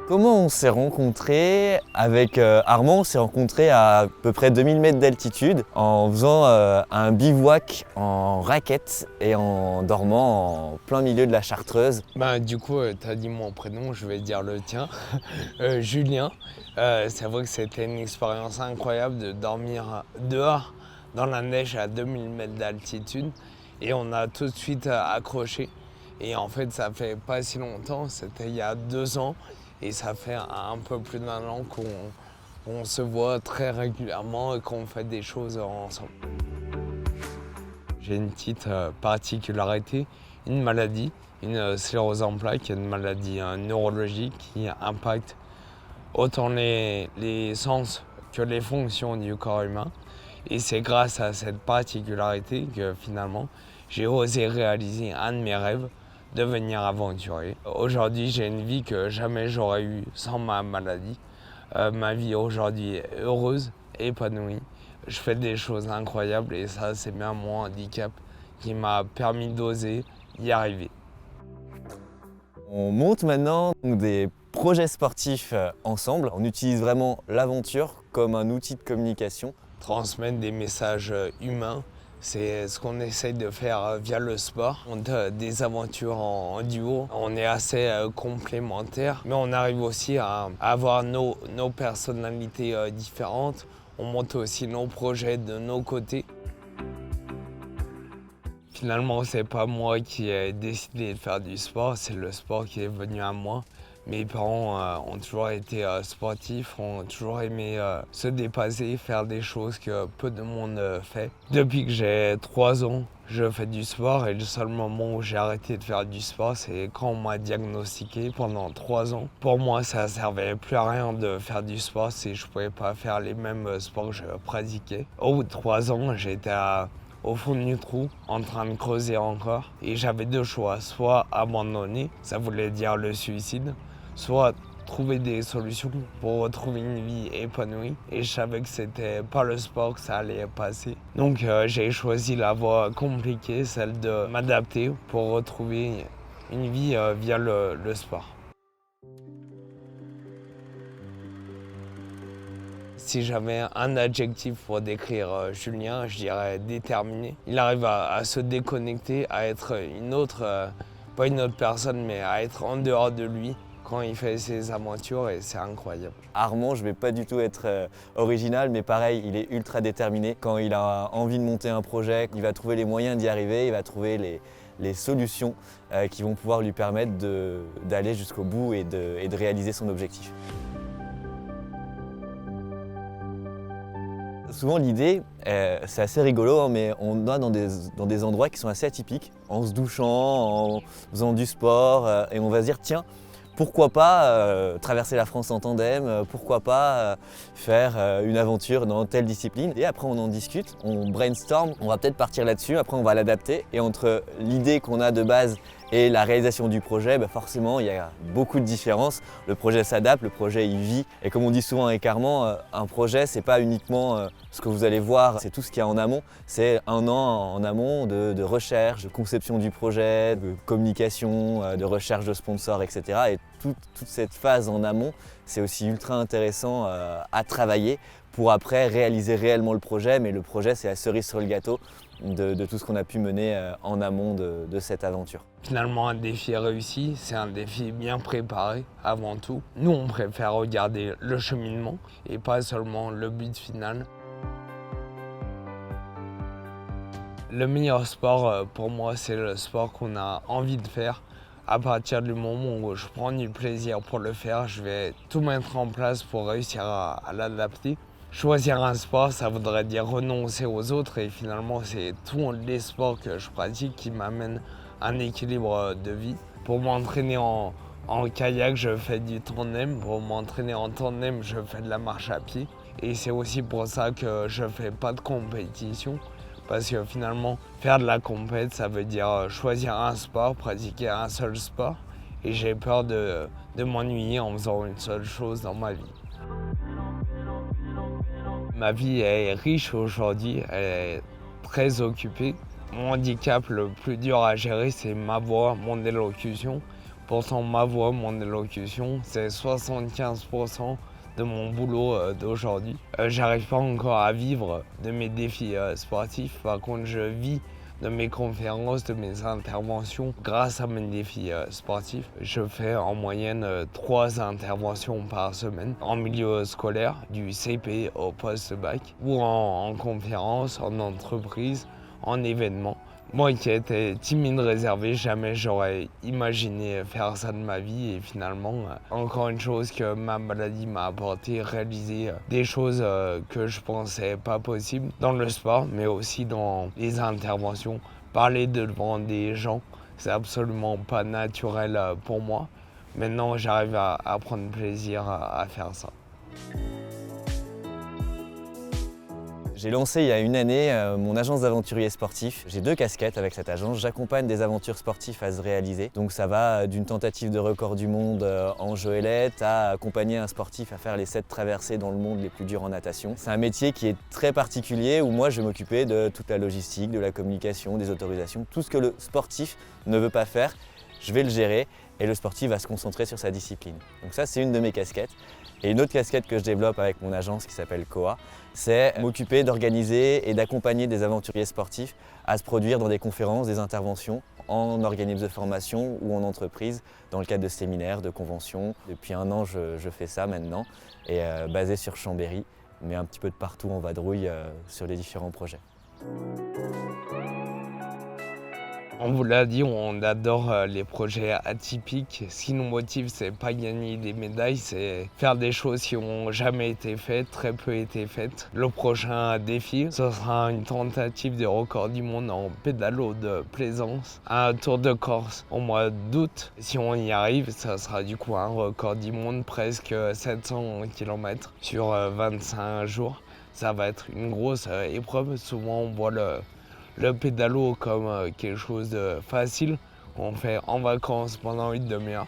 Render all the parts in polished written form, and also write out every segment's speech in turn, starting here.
Comment on s'est rencontrés? Avec Armand, on s'est rencontrés à peu près 2000 mètres d'altitude en faisant un bivouac en raquettes et en dormant en plein milieu de la Chartreuse. Du coup, tu as dit mon prénom, je vais dire le tien, Julien. C'est vrai que c'était une expérience incroyable de dormir dehors dans la neige à 2000 mètres d'altitude et on a tout de suite accroché. Et en fait, ça fait pas si longtemps, c'était il y a 2 ans et ça fait un peu plus d'1 an qu'on se voit très régulièrement et qu'on fait des choses ensemble. J'ai une petite particularité, une maladie, une sclérose en plaques, une maladie neurologique qui impacte autant les sens que les fonctions du corps humain. Et c'est grâce à cette particularité que finalement j'ai osé réaliser un de mes rêves, devenir aventurier. Aujourd'hui, j'ai une vie que jamais j'aurais eue sans ma maladie. Ma vie aujourd'hui est heureuse, épanouie. Je fais des choses incroyables et ça, c'est bien mon handicap qui m'a permis d'oser y arriver. On monte maintenant des projets sportifs ensemble. On utilise vraiment l'aventure comme un outil de communication. Transmettre des messages humains, c'est ce qu'on essaye de faire via le sport. On a des aventures en duo, on est assez complémentaires, mais on arrive aussi à avoir nos personnalités différentes. On monte aussi nos projets de nos côtés. Finalement, c'est pas moi qui ai décidé de faire du sport, c'est le sport qui est venu à moi. Mes parents ont toujours été sportifs, ont toujours aimé se dépasser, faire des choses que peu de monde fait. Depuis que j'ai 3 ans, je fais du sport et le seul moment où j'ai arrêté de faire du sport, c'est quand on m'a diagnostiqué pendant 3 ans. Pour moi, ça ne servait plus à rien de faire du sport si je ne pouvais pas faire les mêmes sports que je pratiquais. Au bout de 3 ans, j'étais au fond du trou, en train de creuser encore. Et j'avais 2 choix, soit abandonner, ça voulait dire le suicide, soit trouver des solutions pour retrouver une vie épanouie. Et je savais que c'était pas le sport que ça allait passer. Donc j'ai choisi la voie compliquée, celle de m'adapter pour retrouver une vie via le sport. Si j'avais un adjectif pour décrire Julien, je dirais déterminé. Il arrive à se déconnecter, à être une autre, pas une autre personne, mais à être en dehors de lui quand il fait ses aventures et c'est incroyable. Armand, je vais pas du tout être original, mais pareil, il est ultra déterminé. Quand il a envie de monter un projet, il va trouver les moyens d'y arriver, il va trouver les solutions qui vont pouvoir lui permettre d'aller jusqu'au bout et de réaliser son objectif. Souvent l'idée, c'est assez rigolo, hein, mais on va dans des endroits qui sont assez atypiques, en se douchant, en faisant du sport, et on va se dire tiens, pourquoi pas traverser la France en tandem, pourquoi pas faire une aventure dans telle discipline. Et après on en discute, on brainstorm, on va peut-être partir là-dessus, après on va l'adapter. Et entre l'idée qu'on a de base et la réalisation du projet, forcément il y a beaucoup de différences. Le projet s'adapte, le projet il vit. Et comme on dit souvent avec Armand, un projet c'est pas uniquement ce que vous allez voir, c'est tout ce qu'il y a en amont. C'est 1 an en amont de recherche, de conception du projet, de communication, de recherche de sponsors, etc. Et toute cette phase en amont, c'est aussi ultra intéressant à travailler pour après réaliser réellement le projet. Mais le projet, c'est la cerise sur le gâteau de tout ce qu'on a pu mener en amont de cette aventure. Finalement, un défi réussi, c'est un défi bien préparé avant tout. Nous, on préfère regarder le cheminement et pas seulement le but final. Le meilleur sport pour moi, c'est le sport qu'on a envie de faire. À partir du moment où je prends du plaisir pour le faire, je vais tout mettre en place pour réussir à l'adapter. Choisir un sport, ça voudrait dire renoncer aux autres et finalement, c'est tous les sports que je pratique qui m'amènent un équilibre de vie. Pour m'entraîner en kayak, je fais du tandem. Pour m'entraîner en tandem, je fais de la marche à pied. Et c'est aussi pour ça que je fais pas de compétition. Parce que finalement, faire de la compète, ça veut dire choisir un sport, pratiquer un seul sport. Et j'ai peur de m'ennuyer en faisant une seule chose dans ma vie. Ma vie est riche aujourd'hui, elle est très occupée. Mon handicap le plus dur à gérer, c'est ma voix, mon élocution. Pourtant, ma voix, mon élocution, c'est 75% de mon boulot d'aujourd'hui. J'arrive pas encore à vivre de mes défis sportifs. Par contre, je vis de mes conférences, de mes interventions grâce à mes défis sportifs. Je fais en moyenne 3 interventions par semaine en milieu scolaire, du CP au post-bac, ou en conférence, en entreprise, en événement. Moi qui étais timide, réservé, jamais j'aurais imaginé faire ça de ma vie et finalement, encore une chose que ma maladie m'a apporté, réaliser des choses que je pensais pas possibles dans le sport, mais aussi dans les interventions. Parler devant des gens, c'est absolument pas naturel pour moi. Maintenant, j'arrive à prendre plaisir à faire ça. J'ai lancé il y a une année mon agence d'aventuriers sportifs. J'ai 2 casquettes avec cette agence. J'accompagne des aventures sportives à se réaliser. Donc ça va d'une tentative de record du monde en goélette à accompagner un sportif à faire les 7 traversées dans le monde les plus dures en natation. C'est un métier qui est très particulier où moi je vais m'occuper de toute la logistique, de la communication, des autorisations. Tout ce que le sportif ne veut pas faire, je vais le gérer et le sportif va se concentrer sur sa discipline. Donc ça, c'est une de mes casquettes. Et une autre casquette que je développe avec mon agence qui s'appelle Koa, c'est m'occuper d'organiser et d'accompagner des aventuriers sportifs à se produire dans des conférences, des interventions en organisme de formation ou en entreprise dans le cadre de séminaires, de conventions. Depuis 1 an, je fais ça maintenant et basé sur Chambéry, mais un petit peu de partout en vadrouille sur les différents projets. On vous l'a dit, on adore les projets atypiques. Ce qui nous motive, c'est pas gagner des médailles, c'est faire des choses qui n'ont jamais été faites, très peu été faites. Le prochain défi, ce sera une tentative de record du monde en pédalo de plaisance, un Tour de Corse au mois d'août. Si on y arrive, ça sera du coup un record du monde, presque 700 km sur 25 jours. Ça va être une grosse épreuve. Souvent, on voit le pédalo comme quelque chose de facile qu'on fait en vacances pendant une demi-heure.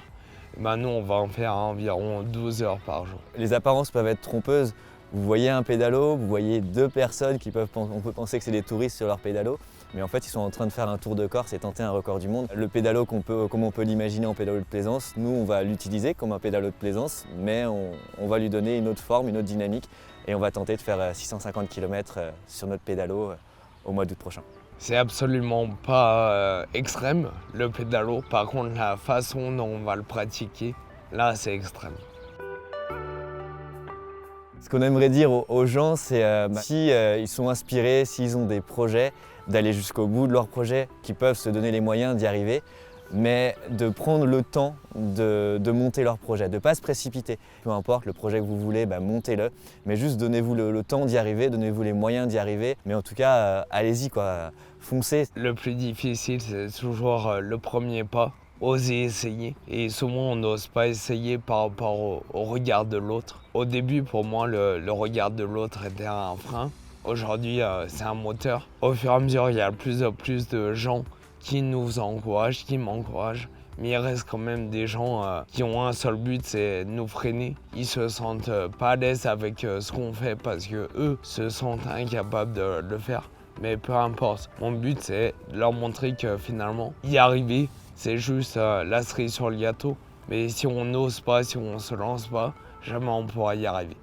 Ben nous, on va en faire environ 12 heures par jour. Les apparences peuvent être trompeuses. Vous voyez un pédalo, vous voyez 2 personnes on peut penser que c'est des touristes sur leur pédalo, mais en fait ils sont en train de faire un tour de Corse et tenter un record du monde. Le pédalo comme on peut l'imaginer en pédalo de plaisance, nous on va l'utiliser comme un pédalo de plaisance, mais on va lui donner une autre forme, une autre dynamique, et on va tenter de faire 650 km sur notre pédalo au mois d'août prochain. C'est absolument pas extrême le pédalo, par contre la façon dont on va le pratiquer, là c'est extrême. Ce qu'on aimerait dire aux gens, c'est si ils sont inspirés, s'ils ont des projets, d'aller jusqu'au bout de leurs projets, qu'ils peuvent se donner les moyens d'y arriver, mais de prendre le temps de monter leur projet, de ne pas se précipiter. Peu importe le projet que vous voulez, montez-le, mais juste donnez-vous le temps d'y arriver, donnez-vous les moyens d'y arriver, mais en tout cas, allez-y, quoi, foncez. Le plus difficile, c'est toujours le premier pas, oser essayer. Et souvent, on n'ose pas essayer par rapport au regard de l'autre. Au début, pour moi, le regard de l'autre était un frein. Aujourd'hui, c'est un moteur. Au fur et à mesure, il y a de plus en plus de gens qui nous encouragent, qui m'encouragent. Mais il reste quand même des gens qui ont un seul but, c'est nous freiner. Ils se sentent pas à l'aise avec ce qu'on fait parce que eux se sentent incapables de le faire. Mais peu importe, mon but c'est de leur montrer que finalement, y arriver, c'est juste la cerise sur le gâteau. Mais si on n'ose pas, si on se lance pas, jamais on pourra y arriver.